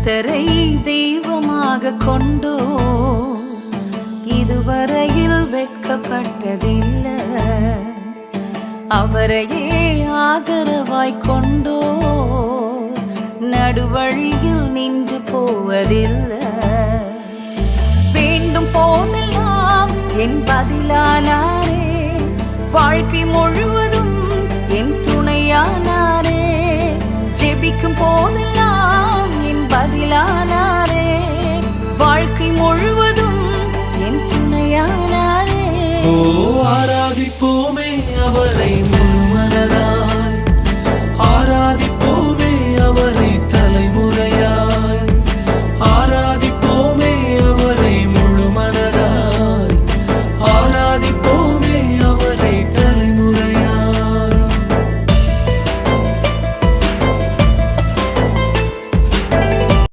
கர்த்தரை தெய்வமாக கொண்டோ இதுவரையில் வெட்கப்பட்டதில்லை. அவரையே ஆதரவாய் கொண்டோ நடுவழியில் நின்று போவதில்லை. வேண்டும் போதெல்லாம் என் பதிலானாரே, வாழ்க்கை முழுவதும் என் துணையானாரே. ஜெபிக்கும் போதெல்லாம் என் பதிலானாரே, வாழ்க்கை முழுவதும் என் துணையானாரே. ஆராதிப்போமே அவரை.